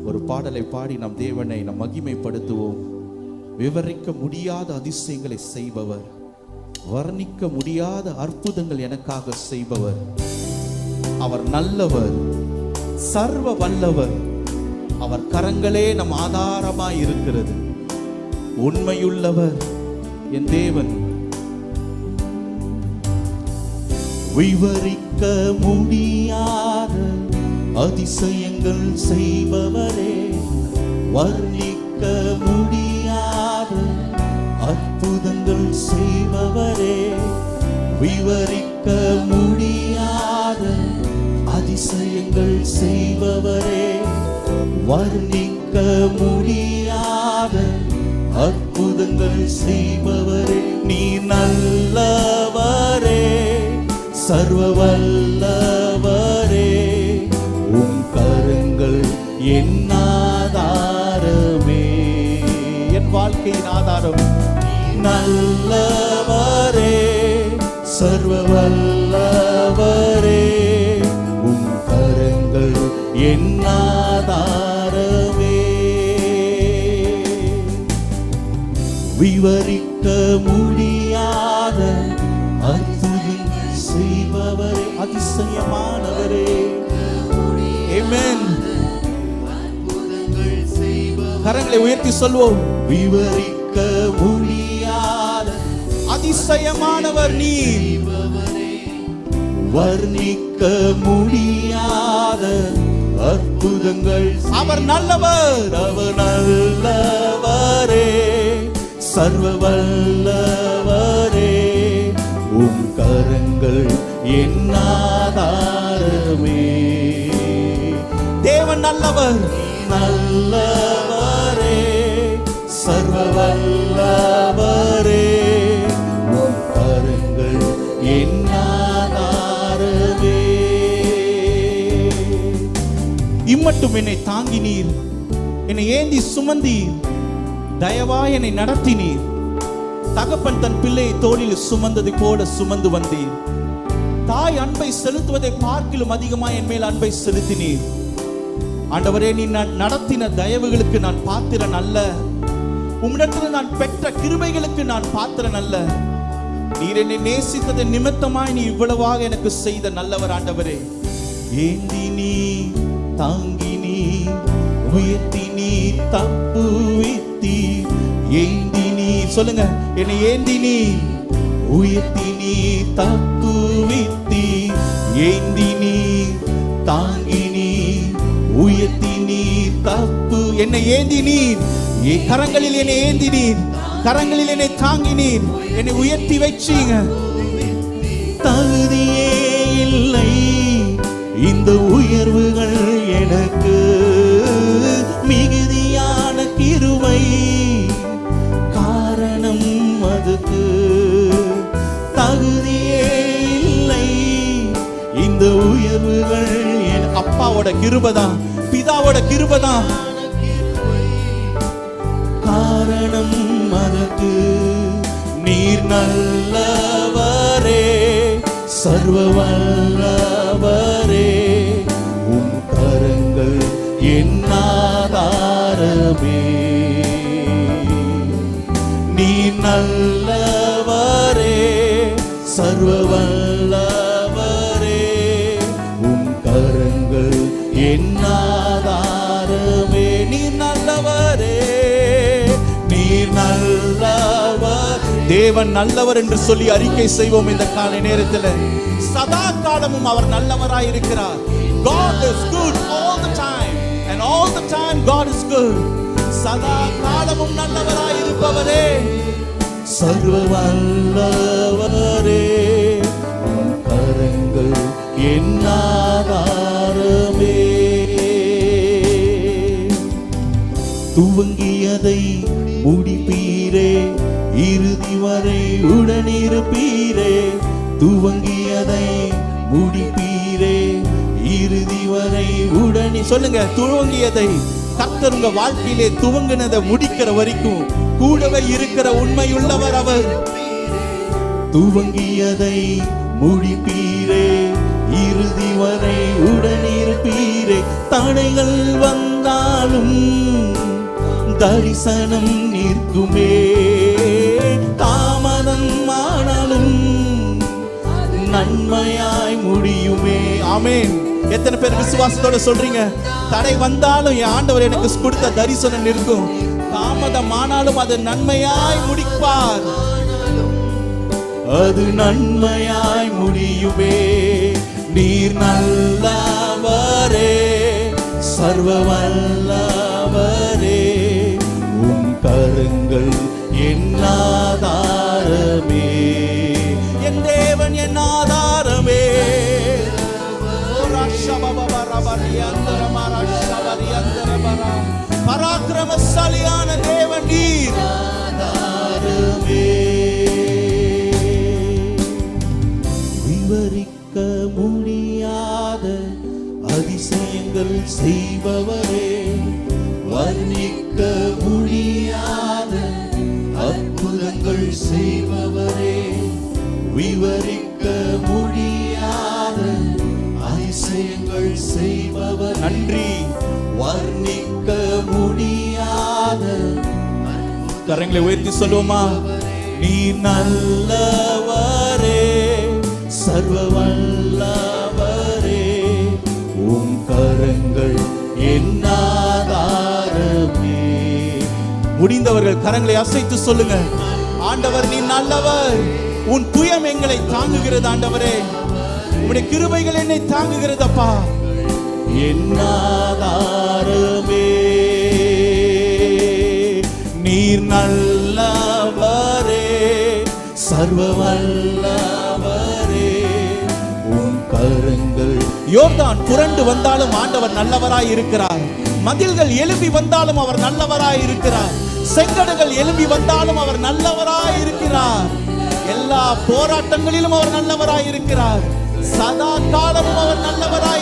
ஒரு பாடலை பாடி நம் தேவனை நம் மகிமைப்படுத்துவோம். விவரிக்க முடியாத அதிசயங்களை செய்பவர், வர்ணிக்க முடியாத அற்புதங்கள் எனக்காக செய்பவர். அவர் நல்லவர், சர்வ வல்லவர். அவர் கரங்களே நம் ஆதாரமாய் இருக்கிறது. உண்மையுள்ளவர் என் தேவன். விவரிக்க முடியாத அதிசயங்கள் செய்பவரே, வர்ணிக்க முடியாத அற்புதங்கள் செய்பவரே, விவரிக்க முடியாத அதிசயங்கள் செய்பவரே, வர்ணிக்க முடியாத அற்புதங்கள் செய்பவரே. நீ நல்லவரே, சர்வ வல்லவரே, உம் கரங்கள் என் ஆதாரமே, என் வாழ்க்கையின் ஆதாரம். நல்லவரே, சர்வ வல்லவரே, உம் கரங்கள் என் ஆதாரமே. விவரிக்க முடியாத அற்புதங்கள் செய்பவரே, அதிசயமானவரே. ஆமென். கரங்களை உயர்த்தி சொல்வோம். விவரிக்க முடியாத அதிசயமானவர் நீர், வர்ணிக்க முடியாத அற்புதங்கள். அவர் நல்லவர், அவர் நல்லவரே, சர்வ வல்லவரே, உம் கரங்கள் என் ஆதாரமே. தேவன் நல்லவர், நல்லவரே, சர்வ வல்லவரே, உம் கரங்கள் என் ஆதாரமே. இம்மட்டும் என்னை தாங்கினீர், என்னை ஏந்தி சுமந்தீர், தயவாய் என்னை நடத்தினீர். தகப்பன் தன் பிள்ளையை தோளில் சுமந்ததை போல சுமந்து வந்தீர். தாய் அன்பை செலுத்துவதை பார்க்கிலும் அதிகமாய் என் மேல் அன்பை செலுத்தினீர். ஆண்டவரே, நீ நடத்தின தயவுகளுக்கு நான் பாத்திரன் அல்ல. உம்மிடத்தில் நான் பெற்ற கிருபைகளுக்கு நான் பாத்திரன் அல்ல. நீர் என்னை நேசித்ததை நிமித்தமாய் நீ இவ்வளவாக எனக்கு செய்த நல்லவர் ஆண்டவரே. ஏந்தி நீ தாங்கி நீ உயர்த்தி நீ தப்புவித்தி, ஏந்தி நீ சொல்லுங்க, என்னை ஏந்தி நீ உயர்த்தி நீ தப்புவித்தி, ஏந்தி நீ தாங்கி நீ உயர்த்தி நீ தப்பு. என்னை ஏந்தி நீர், கரங்களில் என்னை ஏந்தி நீர், கரங்களில் என்னை தாங்கி நீர், என்னை உயர்த்தி வச்சீங்க. தகுதியே இல்லை இந்த உயர்வுகள் எனக்கு, மிகுதியான கிருபை காரணம் அதுக்கு. தகுதியே இல்லை இந்த உயர்வுகள், அப்பாவோட கிருபைதான், பிதாவோட கிருபைதான் காரணம் அதற்கு. நீர் நல்லவரே, சர்வ வல்லவரே, உம் கரங்கள் என் ஆதாரமே. நீர் நல்லவரே, சர்வ வல்லவரே, உம் கரங்கள் என் ஆதாரமே. நீர் நல்லவரே, நீர் நல்லவர். தேவன் நல்லவர் என்று சொல்லி அறிக்கை செய்வோம் இந்த காலை நேரத்தில். சதா காலமும் அவர் நல்லவராய் இருக்கிறார். God is good all the time and all the time God is good. சதா காலமும் நல்லவராய் இருப்பவரே, சர்வ வல்லவரே, கரங்கள் என் ஆதாரமே. துவங்கியதை முடிப்பீரே, இறுதி வரை உடனிருப்பீரே. துவங்கியதை முடிப்பீரே, இறுதி வரை உடனே. சொல்லுங்க, துவங்கியதை கர்த்தர் உங்க வாழ்க்கையிலே துவங்கினதை முடிக்கிற வரைக்கும் கூடவே இருக்கிற உண்மையுள்ளவர் அவர். துவங்கியதை முடிப்பீரே, இறுதி வரை உடனிருப்பீரே. தடைகள் வந்தாலும் தரிசனம் நிற்குமே. தாமதம் ஆனாலும் நன்மையாய் முடியுமே. ஆமென். எத்தனை பேர் விசுவாசத்தோட சொல்றீங்க? தடை வந்தாலும் என் ஆண்டவர் எனக்கு கொடுத்த தரிசனம் நிற்கும். தாமதம் ஆனாலும் அது நன்மையாய் முடிப்பார். அது நன்மையாய் முடியுமே. நீர் நல்லவரே, சர்வ வல்லவரே, உம் கரங்கள் என் ஆதாரமே. என் தேவன் என் ஆதாரமே. பராக்கிரமசாலியான தேவன் நீர் ஆதாரமே. விவரிக்க முடியாத அதிசயங்கள் செய்பவரே, வர்ணிக்க முடியாத அற்புதங்கள் செய்பவரே, விவரிக்க முடியாத அதிசயங்கள் செய்பவர். நன்றி. வர்ணிக்க முடியாத. கரங்களை உயர்த்தி சொல்லுவோமா? நீ நல்லவரே, சர்வ வல்லவரே, உம் கரங்கள் என் ஆதாரமே. முடிந்தவர்கள் கரங்களை அசைத்து சொல்லுங்க, ஆண்டவர் நீ நல்லவர். உன் துயம் எங்களை தாங்குகிறது ஆண்டவரே. உம்முடைய கிருபைகள் என்னை தாங்குகிறதப்பா. என் ஆதாரமே. நீர் நல்லவரே, சர்வ வல்லவரே, உன் கரங்கள். யோர்தான் புரண்டு வந்தாலும் ஆண்டவர் நல்லவராய் இருக்கிறார். மதில்கள் எழும்பி வந்தாலும் அவர் நல்லவராய் இருக்கிறார். செங்கடல்கள் எழும்பி வந்தாலும் அவர் நல்லவராய் இருக்கிறார். எல்லா போராட்டங்களிலும் அவர் நல்லவராய் இருக்கிறார். சதா காலமும் அவர் நல்லவராய்